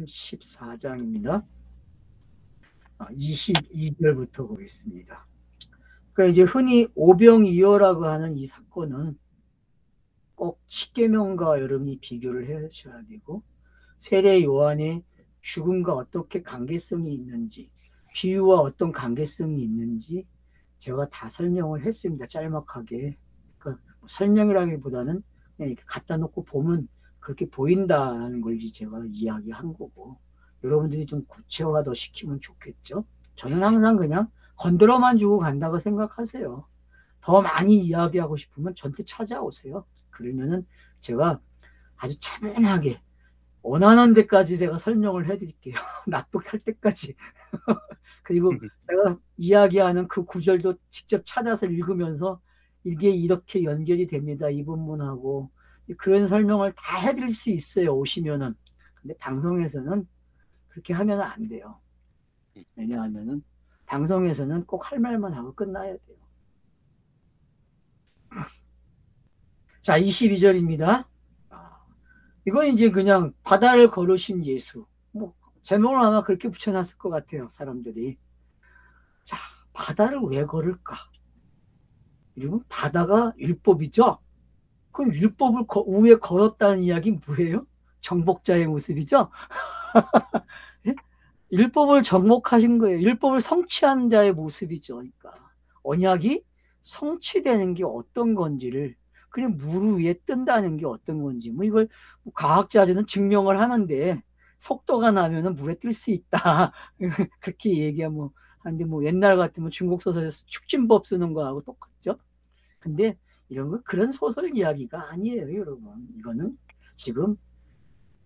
34장입니다. 22절부터 보겠습니다. 그러니까 이제 흔히 오병이어라고 하는 이 사건은 꼭 십계명과 여러분이 비교를 하셔야 되고, 세례 요한의 죽음과 어떻게 관계성이 있는지, 비유와 어떤 관계성이 있는지 제가 다 설명을 했습니다. 짤막하게. 그러니까 설명이라기보다는 그냥 이렇게 갖다 놓고 보면 그렇게 보인다는 걸 제가 이야기한 거고, 여러분들이 좀 구체화 더 시키면 좋겠죠. 저는 항상 그냥 건드려만 주고 간다고 생각하세요. 더 많이 이야기하고 싶으면 저한테 찾아오세요. 그러면은 제가 아주 차분하게 원하는 데까지 제가 설명을 해드릴게요. 납득할 때까지. 그리고 제가 이야기하는 그 구절도 직접 찾아서 읽으면서 이게 이렇게 연결이 됩니다. 이 부분하고 그런 설명을 다 해드릴 수 있어요. 오시면은. 근데 방송에서는 그렇게 하면 안 돼요. 왜냐하면은 방송에서는 꼭 할 말만 하고 끝나야 돼요. 자, 22절입니다. 이건 이제 그냥 바다를 걸으신 예수. 뭐 제목을 아마 그렇게 붙여놨을 것 같아요. 사람들이. 자, 바다를 왜 걸을까? 그리고 바다가 율법이죠. 그 율법을 위에 걸었다는 이야기는 뭐예요? 정복자의 모습이죠. 율법을 정복하신 거예요. 율법을 성취한 자의 모습이죠. 그러니까 언약이 성취되는 게 어떤 건지를, 그냥 물 위에 뜬다는 게 어떤 건지, 뭐 이걸 과학자들은 증명을 하는데 속도가 나면은 물에 뜰 수 있다. 그렇게 얘기하면 하는데, 뭐 옛날 같으면 중국 소설에서 축진법 쓰는 거하고 똑같죠. 근데 이런 거 그런 소설 이야기가 아니에요, 여러분. 이거는 지금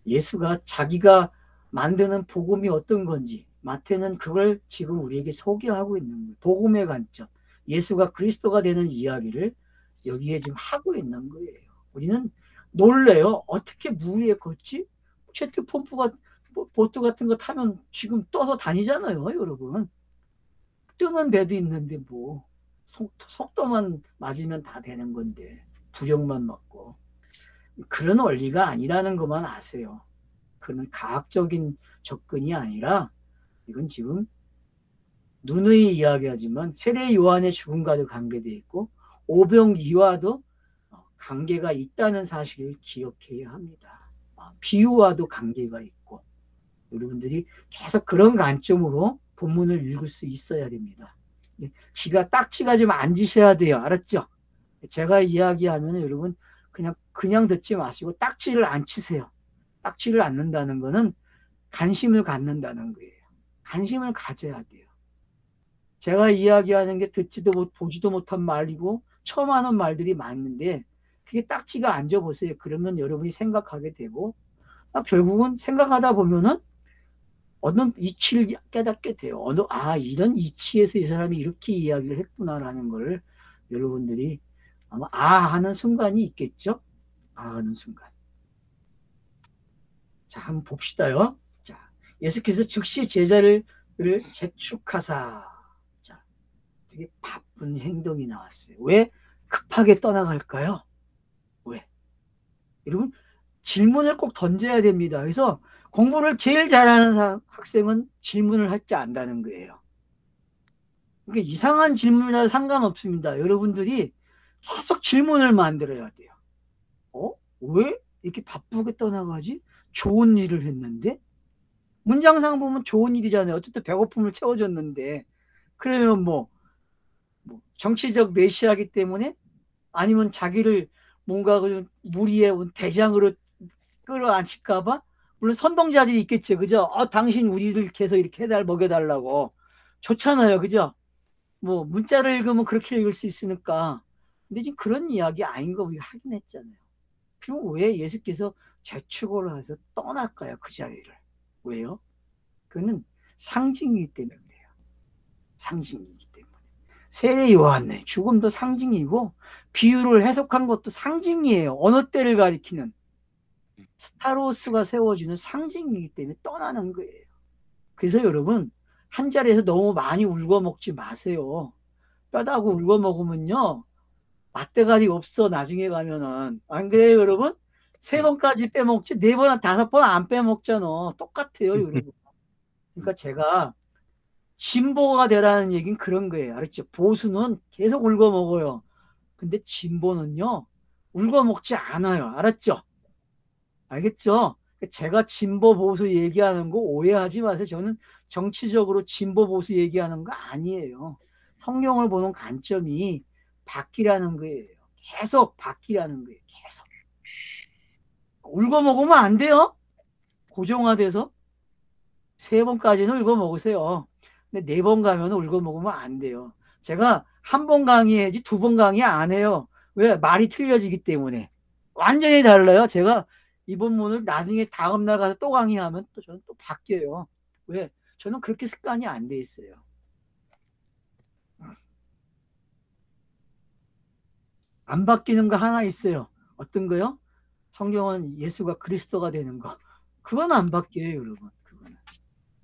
예수가 자기가 만드는 복음이 어떤 건지, 마태는 그걸 지금 우리에게 소개하고 있는 거예요. 복음의 관점, 예수가 그리스도가 되는 이야기를 여기에 지금 하고 있는 거예요. 우리는 놀래요. 어떻게 물 위에 걷지? 제트 펌프가 보트 같은 거 타면 지금 떠서 다니잖아요, 여러분. 뜨는 배도 있는데 뭐 속도만 맞으면 다 되는 건데, 부력만 맞고. 그런 원리가 아니라는 것만 아세요. 그런 과학적인 접근이 아니라 이건 지금 누누이 이야기하지만 세례 요한의 죽음과도 관계되어 있고 오병이어와도 관계가 있다는 사실을 기억해야 합니다. 비유와도 관계가 있고, 여러분들이 계속 그런 관점으로 본문을 읽을 수 있어야 됩니다. 딱지가 좀 앉으셔야 돼요. 알았죠? 제가 이야기하면 여러분 그냥 듣지 마시고 딱지를 안 치세요. 딱지를 않는다는 거는 관심을 갖는다는 거예요. 관심을 가져야 돼요. 제가 이야기하는 게 듣지도 보지도 못한 말이고 처음 하는 말들이 많은데 그게 딱지가 앉아보세요. 그러면 여러분이 생각하게 되고, 결국은 생각하다 보면은 어느 이치를 깨닫게 돼요. 이런 이치에서 이 사람이 이렇게 이야기를 했구나라는 걸 여러분들이 아마 하는 순간이 있겠죠? 하는 순간. 자, 한번 봅시다요. 자, 예수께서 즉시 제자를 재촉하사. 자, 되게 바쁜 행동이 나왔어요. 왜 급하게 떠나갈까요? 왜? 여러분, 질문을 꼭 던져야 됩니다. 그래서 공부를 제일 잘하는 학생은 질문을 할 줄 안다는 거예요. 그러니까 이상한 질문이라도 상관없습니다. 여러분들이 계속 질문을 만들어야 돼요. 왜 이렇게 바쁘게 떠나가지? 좋은 일을 했는데? 문장상 보면 좋은 일이잖아요. 어쨌든 배고픔을 채워줬는데. 그러면 뭐 정치적 메시아이기 때문에, 아니면 자기를 뭔가 무리의 대장으로 끌어안칠까봐? 물론 선동자들이 있겠죠. 그죠? 당신 우리를 계속 이렇게 먹여달라고. 좋잖아요. 그죠? 뭐 문자를 읽으면 그렇게 읽을 수 있으니까. 근데 지금 그런 이야기 아닌 거 우리가 하긴 했잖아요. 그리고 왜 예수께서 재촉을 해서 떠날까요? 그 자리를. 왜요? 그는 상징이기 때문에 그래요. 상징이기 때문에. 세례 요한의 죽음도 상징이고 비유를 해석한 것도 상징이에요. 어느 때를 가리키는 스타로스가 세워지는 상징이기 때문에 떠나는 거예요. 그래서 여러분, 한 자리에서 너무 많이 울고 먹지 마세요. 뼈다구 울고 먹으면요 맛대가리 없어. 나중에 가면은. 안 그래요, 여러분? 3번까지 빼먹지 4번, 5번 안 빼먹잖아. 똑같아요, 여러분. 그러니까 제가 진보가 되라는 얘기는 그런 거예요. 알았죠? 보수는 계속 울고 먹어요. 근데 진보는요, 울고 먹지 않아요. 알았죠? 알겠죠? 제가 진보 보수 얘기하는 거 오해하지 마세요. 저는 정치적으로 진보 보수 얘기하는 거 아니에요. 성경을 보는 관점이 바뀌라는 거예요. 계속 바뀌라는 거예요. 계속. 울고 먹으면 안 돼요. 고정화돼서 3번까지는 울고 먹으세요. 근데 4번 가면 울고 먹으면 안 돼요. 제가 1번 강의해야지 2번 강의 안 해요. 왜? 말이 틀려지기 때문에. 완전히 달라요. 제가 이 본문을 나중에 다음날 가서 또 강의하면 또 저는 또 바뀌어요. 왜? 저는 그렇게 습관이 안 돼 있어요. 안 바뀌는 거 하나 있어요. 어떤 거요? 성경은 예수가 그리스도가 되는 거. 그건 안 바뀌어요, 여러분. 그거는.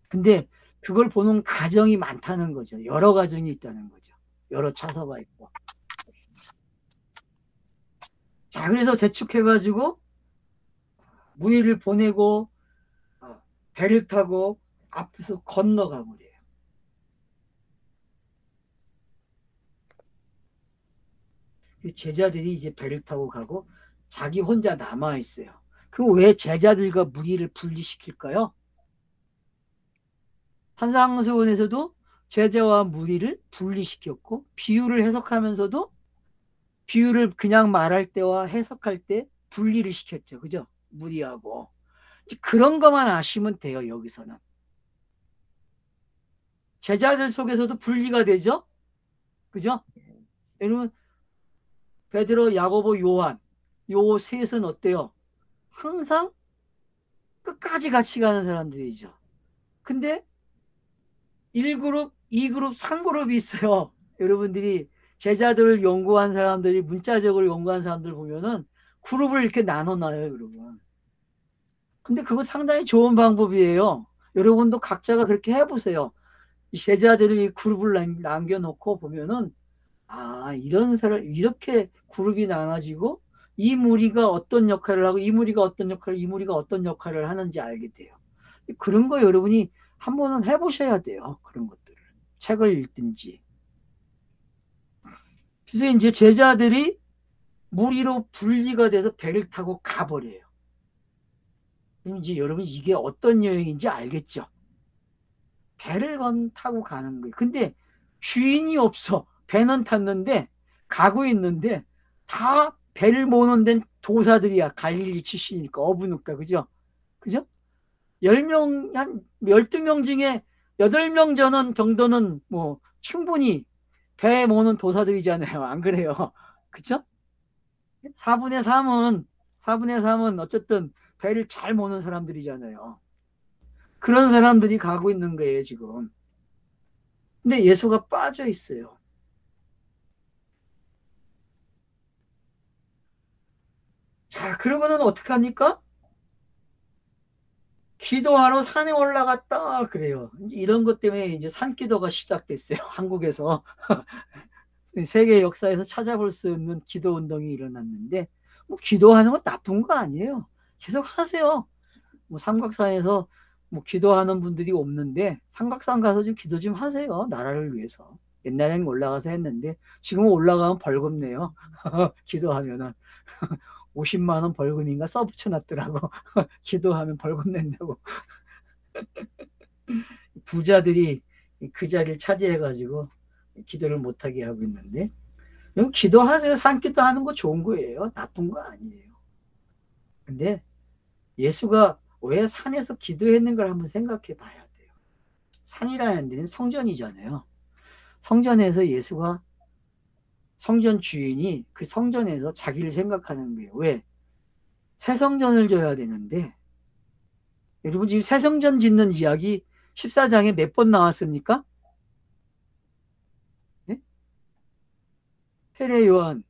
근데 그걸 보는 가정이 많다는 거죠. 여러 가정이 있다는 거죠. 여러 차서가 있고. 자, 그래서 재촉해가지고 무리를 보내고 배를 타고 앞에서 건너가 버려요. 제자들이 이제 배를 타고 가고 자기 혼자 남아 있어요. 그 왜 제자들과 무리를 분리시킬까요? 산상수훈에서도 제자와 무리를 분리시켰고 비유를 해석하면서도 비유를 그냥 말할 때와 해석할 때 분리를 시켰죠. 그죠? 무리하고. 그런 것만 아시면 돼요. 여기서는. 제자들 속에서도 분리가 되죠? 그죠? 여러분 베드로, 야고보, 요한 요 셋은 어때요? 항상 끝까지 같이 가는 사람들이죠. 근데 1그룹, 2그룹, 3그룹이 있어요. 여러분들이 제자들을 연구한 사람들이 문자적으로 연구한 사람들 보면은 그룹을 이렇게 나눠놔요, 여러분. 근데 그거 상당히 좋은 방법이에요. 여러분도 각자가 그렇게 해보세요. 이 제자들이 그룹을 남겨놓고 보면은 아, 이런 사람 이렇게 그룹이 나눠지고 이 무리가 어떤 역할을 하고 이 무리가 어떤 역할을 이 무리가 어떤 역할을 하는지 알게 돼요. 그런 거 여러분이 한 번은 해보셔야 돼요. 그런 것들을 책을 읽든지. 그래서 이제 제자들이 무리로 분리가 돼서 배를 타고 가버려요. 그럼 이제 여러분 이게 어떤 여행인지 알겠죠? 배를 타고 가는 거예요. 근데 주인이 없어. 배는 탔는데 가고 있는데 다 배를 모는 데는 도사들이야. 갈릴리 출신이니까 어부니까 그죠? 그죠? 10명 한 12명 중에 8명 전원 정도는 뭐 충분히 배 모는 도사들이잖아요. 안 그래요? 그죠? 4분의 3은 어쨌든 배를 잘 모는 사람들이잖아요. 그런 사람들이 가고 있는 거예요, 지금. 근데 예수가 빠져 있어요. 자, 그러면은 어떡합니까? 기도하러 산에 올라갔다 그래요. 이런 것 때문에 이제 산기도가 시작됐어요. 한국에서 세계 역사에서 찾아볼 수 없는 기도 운동이 일어났는데 뭐 기도하는 건 나쁜 거 아니에요. 계속 하세요. 뭐 삼각산에서 뭐 기도하는 분들이 없는데 삼각산 가서 좀 기도 좀 하세요. 나라를 위해서. 옛날에는 올라가서 했는데 지금은 올라가면 벌금 내요. 기도하면은 50만 원 벌금인가 써붙여놨더라고. 기도하면 벌금 낸다고. 부자들이 그 자리를 차지해가지고 기도를 못하게 하고 있는데 기도하세요. 산기도 하는 거 좋은 거예요. 나쁜 거 아니에요. 근데 예수가 왜 산에서 기도했는 걸 한번 생각해 봐야 돼요. 산이라는 데는 성전이잖아요. 성전에서 예수가 성전 주인이 그 성전에서 자기를 생각하는 거예요. 왜? 새 성전을 줘야 되는데 여러분 지금 새 성전 짓는 이야기 14장에 몇 번 나왔습니까? 네? 세례 요한,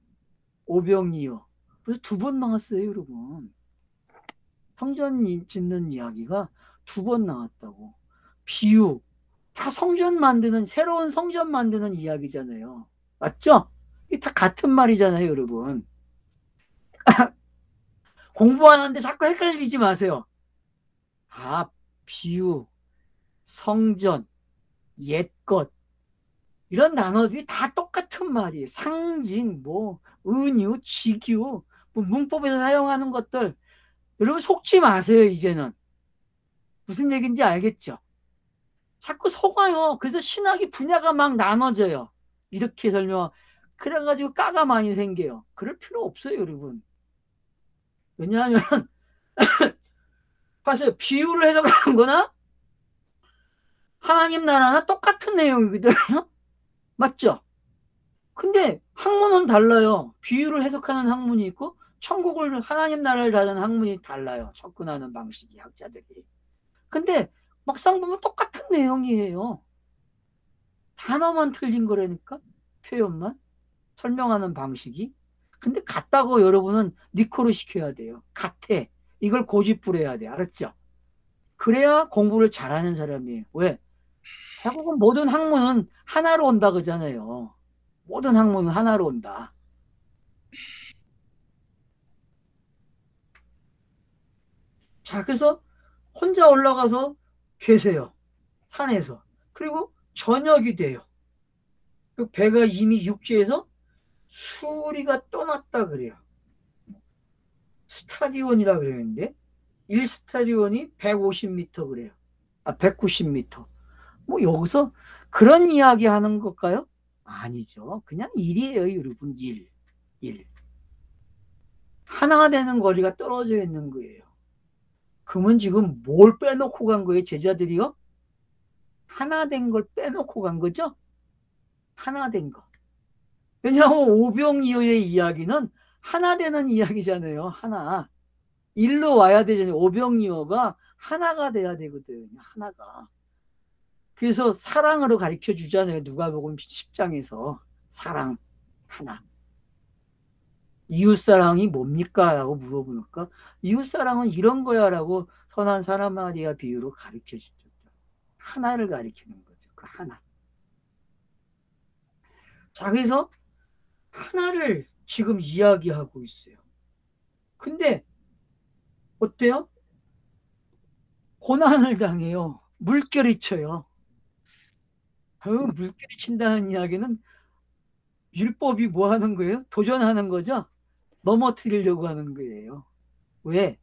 오병이어. 그래서 2번 나왔어요, 여러분. 성전 짓는 이야기가 2번 나왔다고. 비유. 다 성전 만드는, 새로운 성전 만드는 이야기잖아요. 맞죠? 이게 다 같은 말이잖아요, 여러분. 공부하는데 자꾸 헷갈리지 마세요. 아, 비유, 성전, 옛것, 이런 단어들이 다 똑같은 말이에요. 상징, 뭐 은유, 직유, 뭐 문법에서 사용하는 것들, 여러분 속지 마세요. 이제는 무슨 얘기인지 알겠죠? 자꾸 속아요. 그래서 신학이 분야가 막 나눠져요. 이렇게 설명, 그래가지고 까가 많이 생겨요. 그럴 필요 없어요, 여러분. 왜냐하면 봤어요. 비유를 해석하는 거나 하나님 나라나 똑같은 내용이거든요. 맞죠? 근데 학문은 달라요. 비유를 해석하는 학문이 있고 천국을, 하나님 나라를 다루는 학문이 달라요. 접근하는 방식이, 학자들이. 근데 막상 보면 똑같은 내용이에요. 단어만 틀린 거라니까. 표현만, 설명하는 방식이. 근데 같다고 여러분은 니코로 시켜야 돼요. 같아. 이걸 고집부려야 돼. 알았죠? 그래야 공부를 잘하는 사람이에요. 왜? 결국은 모든 학문은 하나로 온다 그러잖아요. 모든 학문은 하나로 온다. 자, 그래서 혼자 올라가서 계세요. 산에서. 그리고 저녁이 돼요. 그 배가 이미 육지에서 수리가 떠났다 그래요. 스타디온이라 그러는데 1스타디온이 150m 그래요. 아, 190m. 뭐 여기서 그런 이야기 하는 걸까요? 아니죠. 그냥 일이에요, 여러분. 일. 일. 하나가 되는 거리가 떨어져 있는 거예요. 그러면 지금 뭘 빼놓고 간 거예요, 제자들이요? 하나 된 걸 빼놓고 간 거죠? 하나 된 거. 왜냐하면 오병이어의 이야기는 하나 되는 이야기잖아요. 하나. 일로 와야 되잖아요. 오병이어가 하나가 돼야 되거든요. 하나가. 그래서 사랑으로 가르쳐 주잖아요. 누가복음 10장에서. 사랑. 하나. 이웃사랑이 뭡니까? 라고 물어보니까 이웃사랑은 이런 거야 라고 선한 사마리아 비유로 가르쳐 주죠. 하나를 가리키는 거죠. 그 하나. 자, 그래서 하나를 지금 이야기하고 있어요. 근데 어때요? 고난을 당해요. 물결이 쳐요. 물결이 친다는 이야기는 율법이 뭐 하는 거예요? 도전하는 거죠? 넘어뜨리려고 하는 거예요. 왜?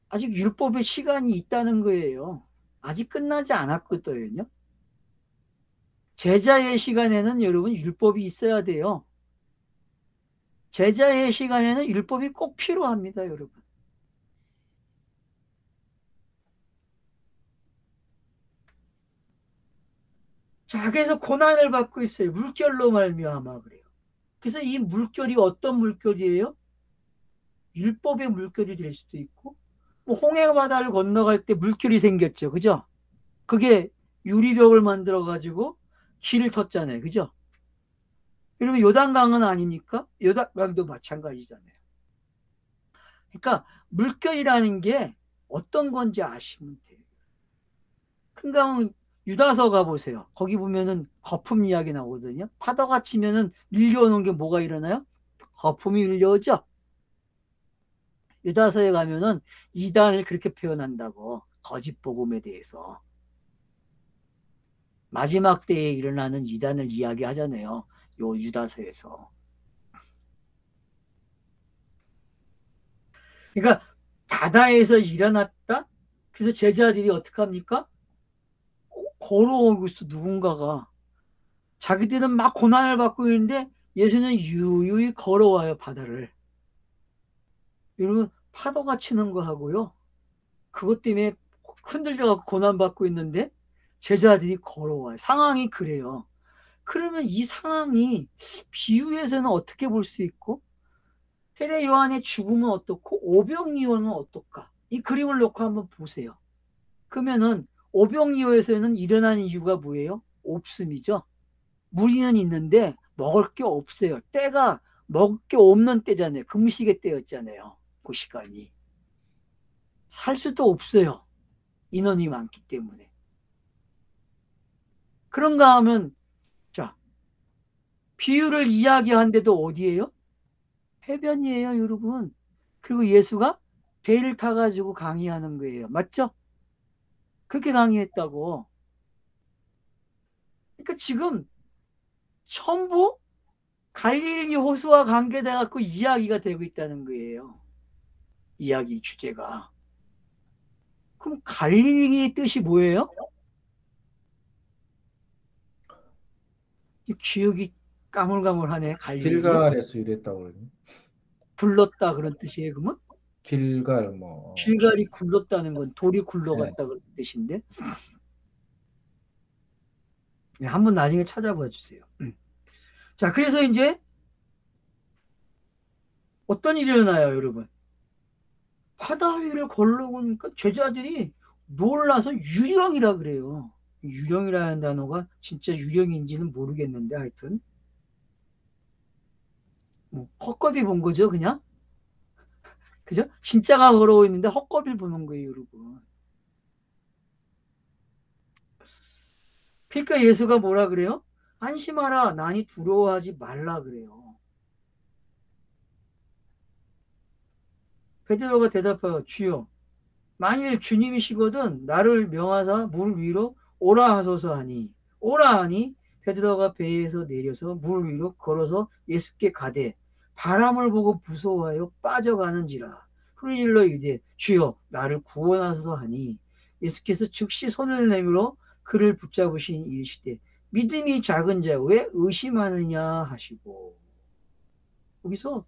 아직 율법의 시간이 있다는 거예요. 아직 끝나지 않았거든요. 제자의 시간에는 여러분 율법이 있어야 돼요. 제자의 시간에는 율법이 꼭 필요합니다, 여러분. 자, 그래서 고난을 받고 있어요. 물결로 말미암아 그래요. 그래서 이 물결이 어떤 물결이에요? 율법의 물결이 될 수도 있고, 뭐 홍해 바다를 건너갈 때 물결이 생겼죠, 그죠? 그게 유리벽을 만들어 가지고 길을 텄잖아요, 그죠? 여러분 요단강은 아닙니까? 요단강도 마찬가지잖아요. 그러니까 물결이라는 게 어떤 건지 아시면 돼요. 큰 강은 유다서 가보세요. 거기 보면은 거품 이야기 나오거든요. 파도가 치면은 밀려오는 게 뭐가 일어나요? 거품이 밀려오죠. 유다서에 가면은 이단을 그렇게 표현한다고. 거짓 복음에 대해서. 마지막 때에 일어나는 이단을 이야기하잖아요. 요 유다서에서. 그러니까 바다에서 일어났다? 그래서 제자들이 어떻게 합니까? 걸어오고 있어, 누군가가. 자기들은 막 고난을 받고 있는데 예수는 유유히 걸어와요, 바다를. 여러분, 파도가 치는 거 하고요. 그것 때문에 흔들려서 고난받고 있는데 제자들이 걸어와요. 상황이 그래요. 그러면 이 상황이 비유에서는 어떻게 볼 수 있고, 세례 요한의 죽음은 어떻고, 오병이어는 어떨까? 이 그림을 놓고 한번 보세요. 그러면은 오병이어에서는 일어난 이유가 뭐예요? 없음이죠. 무리는 있는데 먹을 게 없어요. 때가 먹을 게 없는 때잖아요. 금식의 때였잖아요. 그 시간이. 살 수도 없어요. 인원이 많기 때문에. 그런가 하면, 자, 비유를 이야기한데도 어디예요? 해변이에요, 여러분. 그리고 예수가 배를 타가지고 강의하는 거예요. 맞죠? 그렇게 강의했다고. 그러니까 지금 전부 갈릴리 호수와 관계돼 갖고 이야기가 되고 있다는 거예요. 이야기 주제가. 그럼 갈릴리의 뜻이 뭐예요? 기억이 까물까물하네. 갈릴리. 길갈에서 유래했다고 그러니. 굴렀다 그런 뜻이에요. 그러면 길갈 뭐 길갈이 굴렀다는 건 돌이 네. 굴러갔다 그런 뜻인데. 네, 한번 나중에 찾아봐 주세요. 자, 그래서 이제 어떤 일이 일어나요, 여러분? 바다 위를 걸러오니까 제자들이 놀라서 유령이라 그래요. 유령이라는 단어가 진짜 유령인지는 모르겠는데 하여튼 뭐 헛겁이 본 거죠, 그냥. 그죠? 진짜가 걸어오 있는데 헛겁이 보는 거예요, 여러분. 그러니까 예수가 뭐라 그래요? 안심하라, 나니 두려워하지 말라 그래요. 베드로가 대답하여 주여, 만일 주님이시거든 나를 명하사 물 위로 오라 하소서 하니, 오라 하니 베드로가 배에서 내려서 물 위로 걸어서 예수께 가되 바람을 보고 무서워하여 빠져가는지라. 소리질러 이르되 주여 나를 구원하소서 하니, 예수께서 즉시 손을 내밀어 그를 붙잡으시니 이르시되 믿음이 작은 자 왜 의심하느냐 하시고. 여기서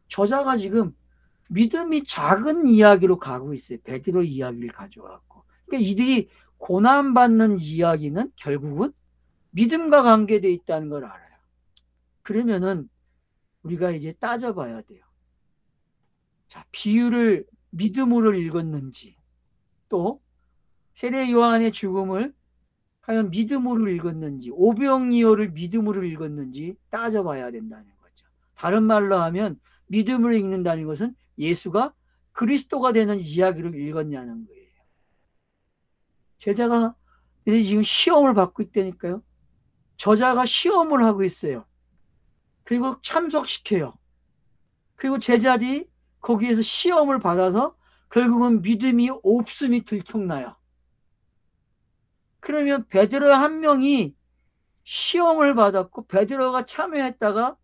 저자가 지금 믿음이 작은 이야기로 가고 있어요. 베드로 이야기를 가져왔고. 그러니까 이들이 고난받는 이야기는 결국은 믿음과 관계되어 있다는 걸 알아요. 그러면은 우리가 이제 따져봐야 돼요. 자, 비유를 믿음으로 읽었는지, 또 세례 요한의 죽음을 과연 믿음으로 읽었는지, 오병이어를 믿음으로 읽었는지 따져봐야 된다는 거죠. 다른 말로 하면 믿음으로 읽는다는 것은 예수가 그리스도가 되는 이야기를 읽었냐는 거예요. 제자가 지금 시험을 받고 있다니까요. 저자가 시험을 하고 있어요. 그리고 참석시켜요. 그리고 제자들이 거기에서 시험을 받아서 결국은 믿음이 없음이 들통나요. 그러면 베드로 한 명이 시험을 받았고 베드로가 참여했다가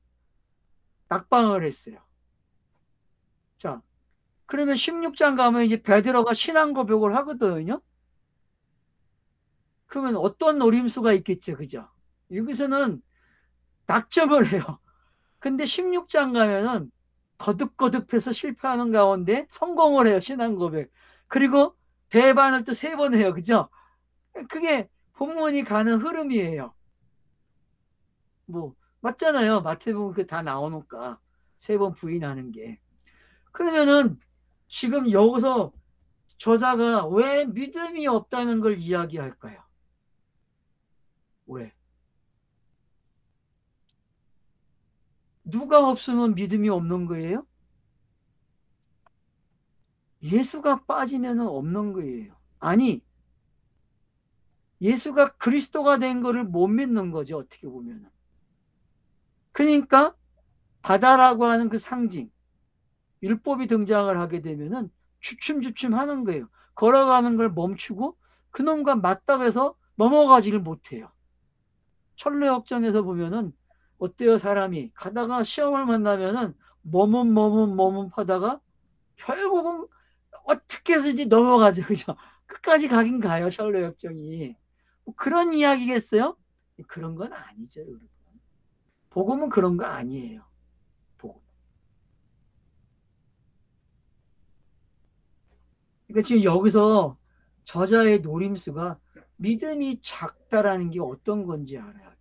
낙방을 했어요. 자, 그러면 16장 가면 이제 베드로가 신앙 고백을 하거든요. 그러면 어떤 노림수가 있겠죠, 그죠? 여기서는 낙점을 해요. 근데 16장 가면은 거듭거듭해서 실패하는 가운데 성공을 해요, 신앙 고백. 그리고 배반을 또 3번 해요, 그죠? 그게 본문이 가는 흐름이에요. 뭐 맞잖아요. 마태복음 그 다 나오니까 3번 부인하는 게. 그러면은 지금 여기서 저자가 왜 믿음이 없다는 걸 이야기할까요? 왜? 누가 없으면 믿음이 없는 거예요? 예수가 빠지면 없는 거예요. 아니, 예수가 그리스도가 된 거를 못 믿는 거죠, 어떻게 보면. 그러니까 바다라고 하는 그 상징, 율법이 등장을 하게 되면은 주춤주춤 하는 거예요. 걸어가는 걸 멈추고 그놈과 맞닥해서 넘어가지를 못해요. 철로역정에서 보면은 어때요? 사람이 가다가 시험을 만나면은 머뭇 하다가 결국은 어떻게 해서든지 넘어가죠. 그죠? 끝까지 가긴 가요. 철로역정이. 뭐 그런 이야기겠어요? 그런 건 아니죠, 여러분. 복음은 그런 거 아니에요. 복음. 그러니까 지금 여기서 저자의 노림수가 믿음이 작다라는 게 어떤 건지 알아야 돼요.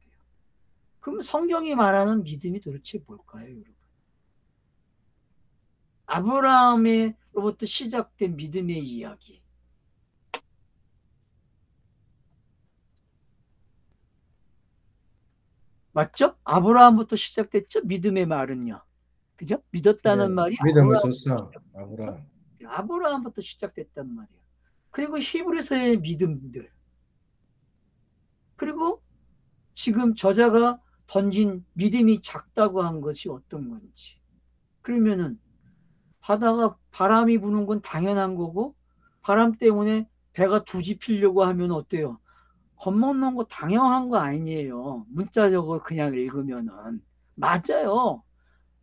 그럼 성경이 말하는 믿음이 도대체 뭘까요, 여러분? 아브라함으로부터 시작된 믿음의 이야기. 맞죠? 아브라함부터 시작됐죠? 믿음의 말은요. 그죠? 네. 믿었다는 말이 믿음을 아브라함부터 줬어. 시작됐죠? 아브라함. 아브라함부터 시작됐단 말이에요. 그리고 히브리서의 믿음들. 그리고 지금 저자가 던진 믿음이 작다고 한 것이 어떤 건지. 그러면은 바다가 바람이 부는 건 당연한 거고, 바람 때문에 배가 뒤집히려고 하면 어때요? 겁먹는 거 당연한 거 아니에요. 문자적으로 그냥 읽으면은. 맞아요.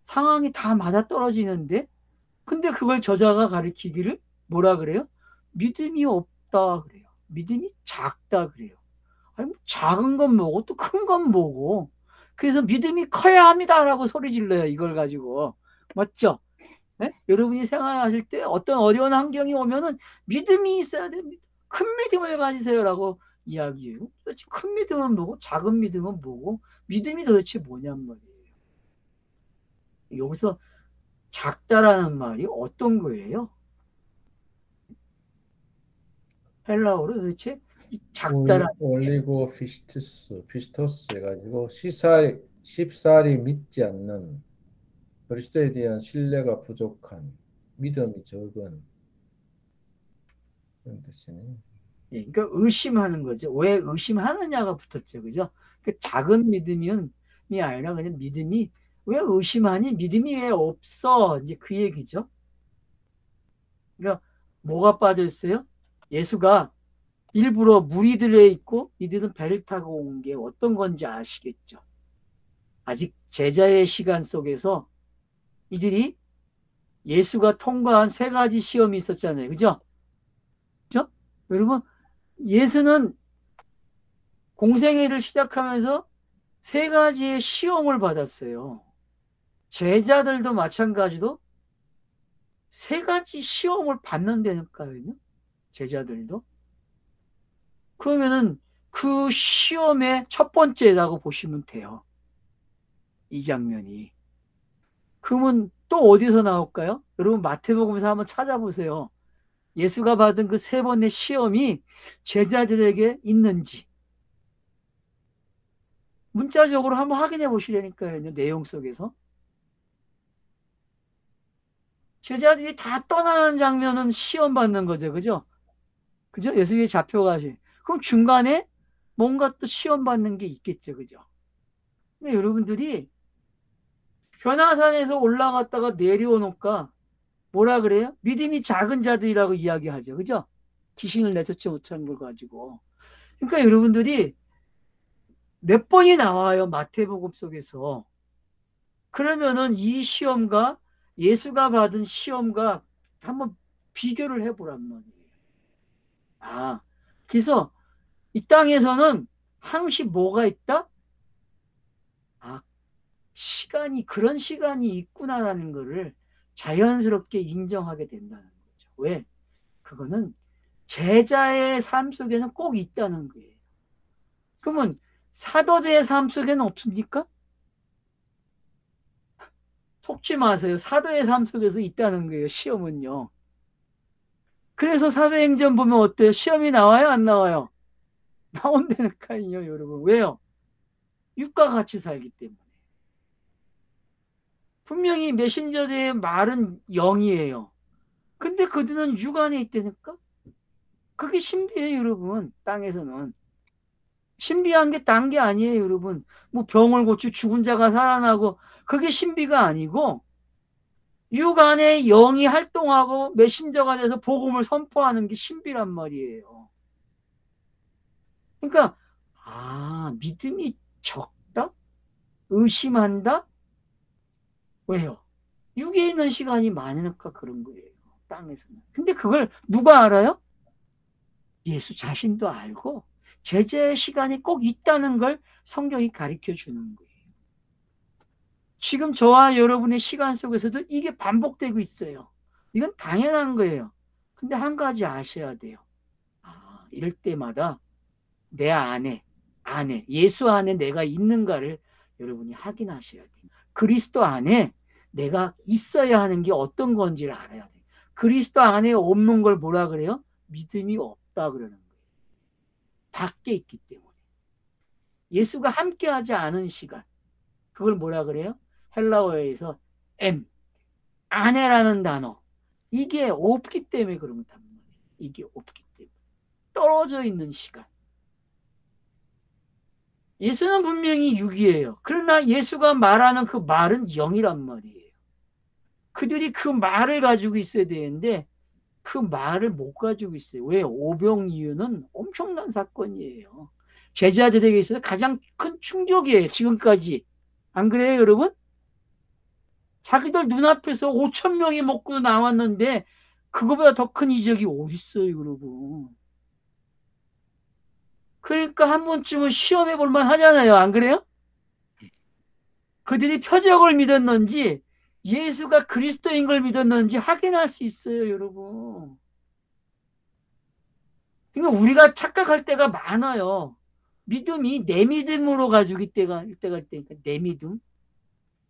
상황이 다 맞아떨어지는데, 근데 그걸 저자가 가리키기를 뭐라 그래요? 믿음이 없다 그래요. 믿음이 작다 그래요. 아니, 뭐 작은 건 뭐고 또 큰 건 뭐고. 그래서 믿음이 커야 합니다라고 소리 질러요. 이걸 가지고. 맞죠? 네? 여러분이 생활하실 때 어떤 어려운 환경이 오면은 믿음이 있어야 됩니다. 큰 믿음을 가지세요라고 이야기해요. 도대체 큰 믿음은 뭐고 작은 믿음은 뭐고 믿음이 도대체 뭐냔 말이에요. 여기서 작다라는 말이 어떤 거예요? 헬라어로 도대체 이 작다라는 올리고 피스토스 해가지고 쉽사리 믿지 않는 그리스도에 대한 신뢰가 부족한 믿음이 적은 그런 뜻이네. 예, 그러니까 의심하는 거죠. 왜 의심하느냐가 붙었죠. 그죠? 그 작은 믿음이 아니라 그냥 믿음이 왜 의심하니? 믿음이 왜 없어? 이제 그 얘기죠. 그러니까 뭐가 빠져 있어요? 예수가 일부러 물이 들어 있고 이들은 배를 타고 온 게 어떤 건지 아시겠죠? 아직 제자의 시간 속에서 이들이 예수가 통과한 세 가지 시험이 있었잖아요. 그죠? 그죠? 여러분, 예수는 공생애를 시작하면서 세 가지의 시험을 받았어요. 제자들도 마찬가지로 세 가지 시험을 받는다니까요. 제자들도. 그러면은 그 시험의 첫 번째라고 보시면 돼요. 이 장면이. 그러면 또 어디서 나올까요? 여러분 마태복음에서 한번 찾아보세요. 예수가 받은 그 세 번의 시험이 제자들에게 있는지 문자적으로 한번 확인해 보시라니까요. 내용 속에서. 제자들이 다 떠나는 장면은 시험 받는 거죠. 그죠? 그죠? 예수님이 잡혀가시. 그럼 중간에 뭔가 또 시험 받는 게 있겠죠. 그죠? 근데 여러분들이 변화산에서 올라갔다가 내려오니까 뭐라 그래요? 믿음이 작은 자들이라고 이야기하죠. 그죠? 귀신을 내쫓지 못하는 걸 가지고. 그러니까 여러분들이 몇 번이 나와요. 마태복음 속에서. 그러면은 이 시험과 예수가 받은 시험과 한번 비교를 해보란 말이에요. 아, 그래서 이 땅에서는 항시 뭐가 있다? 아, 그런 시간이 있구나라는 거를 자연스럽게 인정하게 된다는 거죠. 왜? 그거는 제자의 삶 속에는 꼭 있다는 거예요. 그러면 사도들의 삶 속에는 없습니까? 속지 마세요. 사도의 삶 속에서 있다는 거예요. 시험은요. 그래서 사도행전 보면 어때요? 시험이 나와요? 안 나와요? 나온다니까요, 여러분. 왜요? 육과 같이 살기 때문에. 분명히 메신저들의 말은 영이에요. 근데 그들은 육 안에 있다니까? 그게 신비해요, 여러분. 땅에서는. 신비한 게 딴 게 아니에요, 여러분. 뭐 병을 고치 죽은 자가 살아나고 그게 신비가 아니고 육 안에 영이 활동하고 메신저가 돼서 복음을 선포하는 게 신비란 말이에요. 그러니까 믿음이 적다? 의심한다? 왜요? 육에 있는 시간이 많으니까 그런 거예요. 땅에서는. 근데 그걸 누가 알아요? 예수 자신도 알고 제재의 시간이 꼭 있다는 걸 성경이 가르쳐 주는 거예요. 지금 저와 여러분의 시간 속에서도 이게 반복되고 있어요. 이건 당연한 거예요. 근데 한 가지 아셔야 돼요. 이럴 때마다 내 안에, 예수 안에 내가 있는가를 여러분이 확인하셔야 돼요. 그리스도 안에 내가 있어야 하는 게 어떤 건지를 알아야 돼요. 그리스도 안에 없는 걸 뭐라 그래요? 믿음이 없다 그러는 거예요. 밖에 있기 때문에. 예수가 함께하지 않은 시간. 그걸 뭐라 그래요? 헬라어에서 아내라는 단어. 이게 없기 때문에 그런 거단 말이에요. 이게 없기 때문에. 떨어져 있는 시간. 예수는 분명히 육이에요. 그러나 예수가 말하는 그 말은 영이란 말이에요. 그들이 그 말을 가지고 있어야 되는데 그 말을 못 가지고 있어요. 왜? 오병이어는 엄청난 사건이에요. 제자들에게 있어서 가장 큰 충격이에요. 지금까지. 안 그래요, 여러분? 자기들 눈앞에서 5천 명이 먹고 나왔는데 그거보다 더 큰 이적이 어디 있어요, 여러분? 그러니까 한 번쯤은 시험해 볼 만 하잖아요. 안 그래요? 그들이 표적을 믿었는지 예수가 그리스도인 걸 믿었는지 확인할 수 있어요, 여러분. 그러니까 우리가 착각할 때가 많아요. 믿음이 내 믿음으로 가지고 있다니까 내 믿음.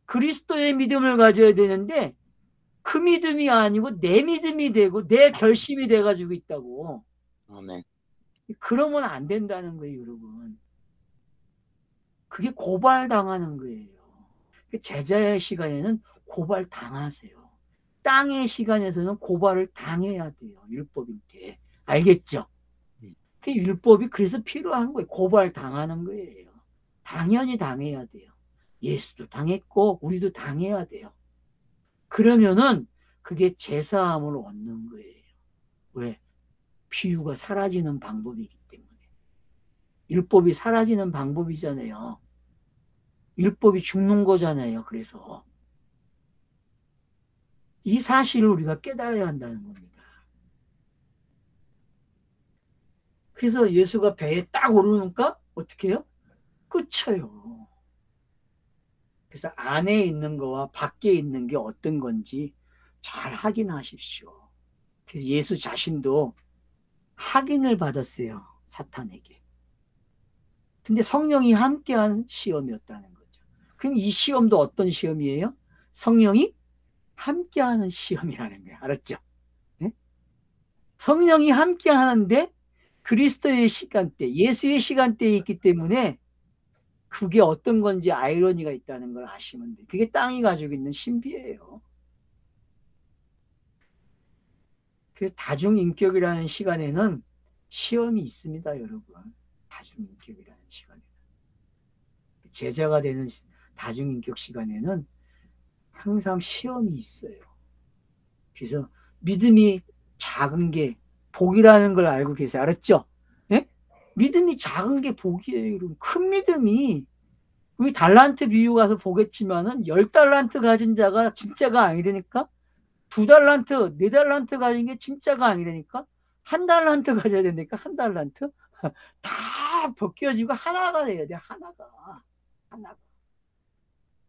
그리스도의 믿음을 가져야 되는데 그 믿음이 아니고 내 믿음이 되고 내 결심이 돼가지고 있다고. 아멘. 그러면 안 된다는 거예요, 여러분. 그게 고발당하는 거예요. 제자의 시간에는 고발 당하세요. 땅의 시간에서는 고발을 당해야 돼요. 율법인데. 알겠죠? 그 율법이 그래서 필요한 거예요. 고발 당하는 거예요. 당연히 당해야 돼요. 예수도 당했고 우리도 당해야 돼요. 그러면은 그게 제사함을 얻는 거예요. 왜? 비유가 사라지는 방법이기 때문에. 율법이 사라지는 방법이잖아요. 율법이 죽는 거잖아요. 그래서 이 사실을 우리가 깨달아야 한다는 겁니다. 그래서 예수가 배에 딱 오르니까 어떻게 해요? 끝쳐요. 그래서 안에 있는 거와 밖에 있는 게 어떤 건지 잘 확인하십시오. 그래서 예수 자신도 확인을 받았어요. 사탄에게. 근데 성령이 함께한 시험이었다는 거죠. 그럼 이 시험도 어떤 시험이에요? 성령이 함께하는 시험이라는 거예요. 알았죠? 네? 성령이 함께하는데 그리스도의 시간대, 예수의 시간대에 있기 때문에 그게 어떤 건지 아이러니가 있다는 걸 아시면 돼요. 그게 땅이 가지고 있는 신비예요. 그래서 다중인격이라는 시간에는 시험이 있습니다, 여러분. 다중인격이라는 시간에는. 제자가 되는 다중인격 시간에는 항상 시험이 있어요. 그래서 믿음이 작은 게 복이라는 걸 알고 계세요. 알았죠? 예? 믿음이 작은 게 복이에요. 여러분. 큰 믿음이 우리 달란트 비유 가서 보겠지만은 10달란트 가진 자가 진짜가 아니라니까 2달란트, 4달란트 가진 게 진짜가 아니라니까 1달란트 가져야 되니까 1달란트 다 벗겨지고 하나가 돼야 돼. 하나가.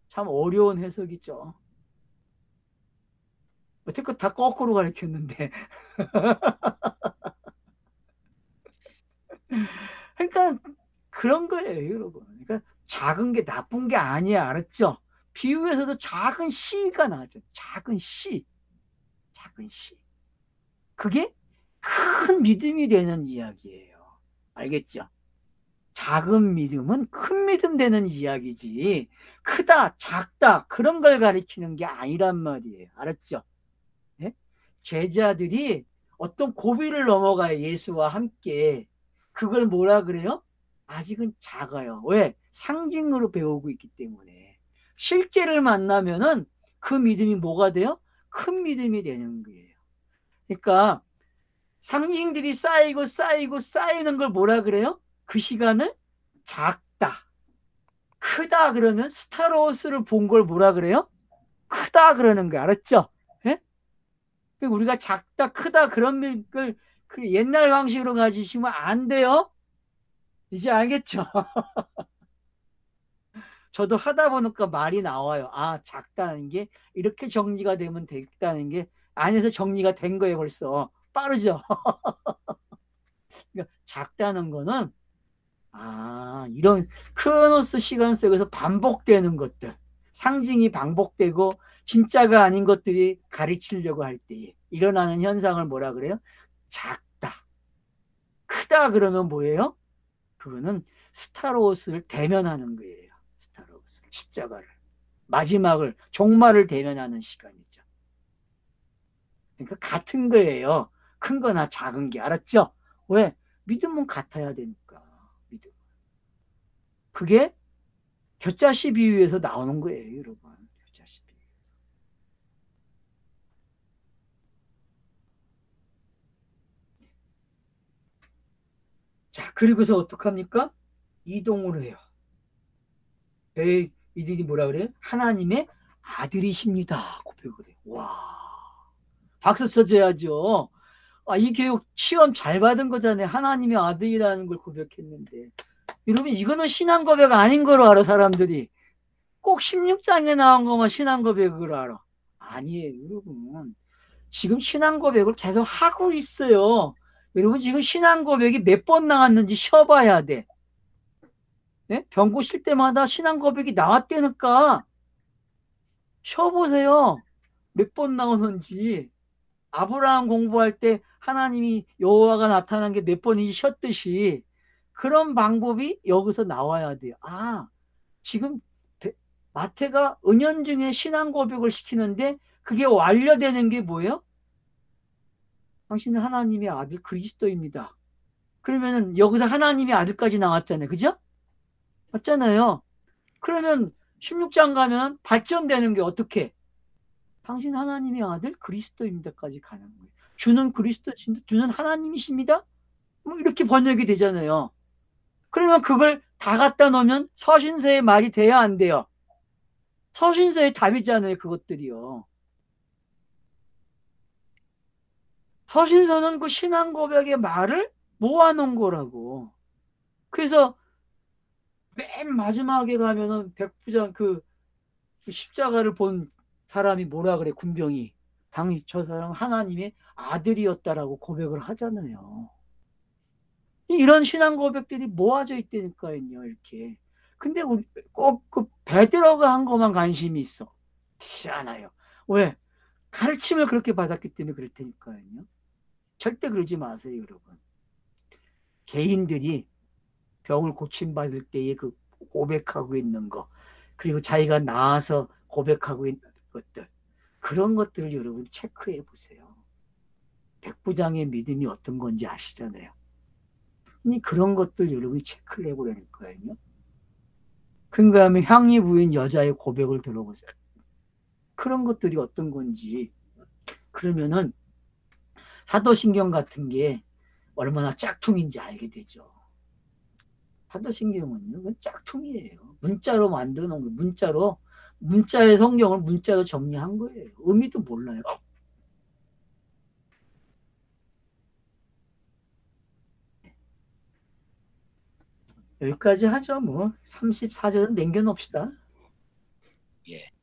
참 어려운 해석이죠. 어떻게 다 거꾸로 가르쳤는데. 그러니까 그런 거예요, 여러분. 그러니까 작은 게 나쁜 게 아니야, 알았죠? 비유에서도 작은 씨가 나왔죠. 작은 씨. 그게 큰 믿음이 되는 이야기예요. 알겠죠? 작은 믿음은 큰 믿음 되는 이야기지. 크다, 작다, 그런 걸 가리키는 게 아니란 말이에요. 알았죠? 네? 제자들이 어떤 고비를 넘어가요. 예수와 함께. 그걸 뭐라 그래요? 아직은 작아요. 왜? 상징으로 배우고 있기 때문에. 실제를 만나면은 그 믿음이 뭐가 돼요? 큰 믿음이 되는 거예요. 그러니까 상징들이 쌓이는 걸 뭐라 그래요? 그 시간을 작다. 크다 그러면 스타로스를 본 걸 뭐라 그래요? 크다 그러는 거야. 알았죠? 예? 우리가 작다, 크다 그런 걸 그 옛날 방식으로 가지시면 안 돼요. 이제 알겠죠? 저도 하다 보니까 말이 나와요. 아, 작다는 게 이렇게 정리가 되면 됐다는 게 안에서 정리가 된 거예요, 벌써. 빠르죠? 그러니까 작다는 거는 이런 크로노스 시간 속에서 반복되는 것들, 상징이 반복되고 진짜가 아닌 것들이 가르치려고 할 때 일어나는 현상을 뭐라 그래요? 작다. 크다 그러면 뭐예요? 그거는 스타로스를 대면하는 거예요. 스타로스 십자가를. 마지막을, 종말을 대면하는 시간이죠. 그러니까 같은 거예요. 큰 거나 작은 게. 알았죠? 왜? 믿음은 같아야 되니까. 믿음. 그게 겨자씨 비유에서 나오는 거예요, 여러분. 겨자씨 비유에서. 자, 그리고서 어떡합니까? 이동을 해요. 이들이 뭐라 그래요? 하나님의 아들이십니다. 고백을 해요. 와, 박수 쳐줘야죠. 아, 이 교육 시험 잘 받은 거잖아요. 하나님의 아들이라는 걸 고백했는데. 여러분, 이거는 신앙 고백 아닌 거로 알아, 사람들이. 꼭 16장에 나온 것만 신앙 고백을 알아. 아니에요, 여러분. 지금 신앙 고백을 계속 하고 있어요. 여러분, 지금 신앙 고백이 몇 번 나왔는지 쉬어봐야 돼. 네? 병 고칠 때마다 신앙 고백이 나왔다니까 쉬어보세요. 몇 번 나오는지. 아브라함 공부할 때 하나님이 여호와가 나타난 게 몇 번인지 쉬었듯이 그런 방법이 여기서 나와야 돼요. 아, 지금 마태가 은연중에 신앙 고백을 시키는데 그게 완료되는 게 뭐예요? 당신은 하나님의 아들 그리스도입니다. 그러면은 여기서 하나님의 아들까지 나왔잖아요. 그죠? 맞잖아요. 그러면 16장 가면 발전되는 게 어떻게? 당신 하나님의 아들 그리스도입니다까지 가는 거예요. 주는 그리스도십니다. 주는 하나님이십니다. 뭐 이렇게 번역이 되잖아요. 그러면 그걸 다 갖다 놓으면 서신서의 말이 돼야 안 돼요. 서신서의 답이잖아요. 그것들이요. 서신서는 그 신앙 고백의 말을 모아놓은 거라고. 그래서 맨 마지막에 가면은 백부장 그 십자가를 본 사람이 뭐라 그래, 군병이. 당시 저 사람 하나님의 아들이었다라고 고백을 하잖아요. 이런 신앙 고백들이 모아져 있다니까요, 이렇게. 근데 꼭 그 베드로가 한 것만 관심이 있어. 않아요. 왜? 가르침을 그렇게 받았기 때문에 그렇다니까요. 절대 그러지 마세요, 여러분. 개인들이 병을 고침받을 때에 그 고백하고 있는 거, 그리고 자기가 나아서 고백하고 있는 것들, 그런 것들을 여러분 체크해 보세요. 백부장의 믿음이 어떤 건지 아시잖아요. 그런 것들 여러분이 체크를 해보라는 거예요. 그런가 하면 향리 부인 여자의 고백을 들어보세요. 그런 것들이 어떤 건지. 그러면은 사도신경 같은 게 얼마나 짝퉁인지 알게 되죠. 사도신경은 짝퉁이에요. 문자로 만들어 놓은 거예요. 문자의 성경을 문자로 정리한 거예요. 의미도 몰라요. 여기까지 하죠. 뭐 34절은 남겨놓읍시다. 예.